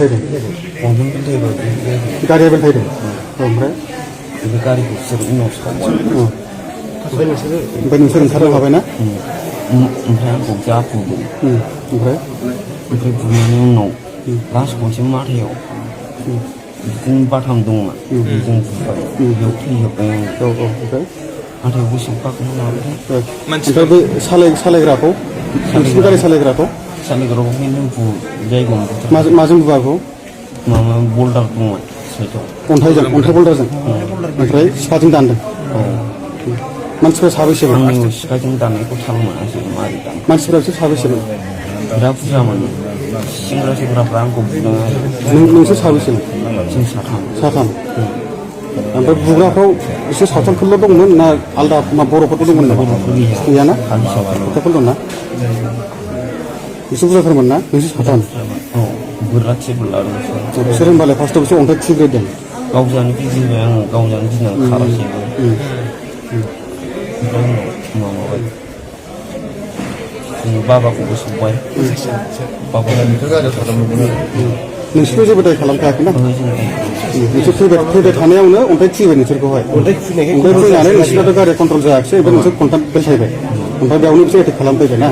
थैदों गंथाम थैबाय गारिया बेल थैदों ओमफ्राय बे गारिखौ बिसोर उनाव सावबाय ओमफ्राय नोंसोर ओंखारनो हाबाय ना ओमफ्राय आंखौ जा बुदों ओमफ्राय बुनायनि उनाव लास्ट खनसे माथायाव बिदिनो बाथाम दंमोन बेजों बुबाय बेयाव थैजोब्बाय आङो ओमफ्राय हाथायावबो सोबखाखौनो लाबोदों ओमफ्राय बे सालायग्राखौ नोंसिनि गारि सालायग्राखौ सालायग्राखौ जायगायाव माजों बुवाखौ माबा बल्डार दंमोन साइडआव अन्थाइ बल्डारजों ओमफ्राय सिखाजों दानदों मानसिफ्रा साबैसेमोन आंनि सिखाजों दाननायखौ थाल मोनासै मारै दान मानसिफ्रा बिसोर साबैसेमोन बिराद बुरजामोन सेंग्राफ्रा आंखौ बुदों आरो नोंसोर साबैसेमोन जों साथाम ओमफ्राय बुग्राफ्राव एसे सावथालफोरल' दंमोन ना आलदा बर'फोरबो दंमोन नामा गैयाना सावथालफोर दंना एसे बुरजाथारमोन ना नोंसोर साथाम बोरला थिरबो लादों बिसोर होनबालाय फार्स्टआव बिसोर अन्थाइ खुबैग्रोदों गावजानो गिदिंबाय आं गावजानो गिनानै खारासैबो माबाबाय बाबाखौबो सौबाय नोंसोरथ' जेबो दाय खालामखायाखैना नोंसोर फैबाय थानायावनो अन्थाइ खुबैबाय नोंसोरखौहाय अन्थाइ खुबैनानै नोंसोरनाथ' गारिया कन्ट्रल जायाखिसै ओमफ्राय नोंसोर कन्ट्रेक्ट बेल थायबाय ओमफ्राय बेयावनो बिसोर एटेक खालामफैबाय ना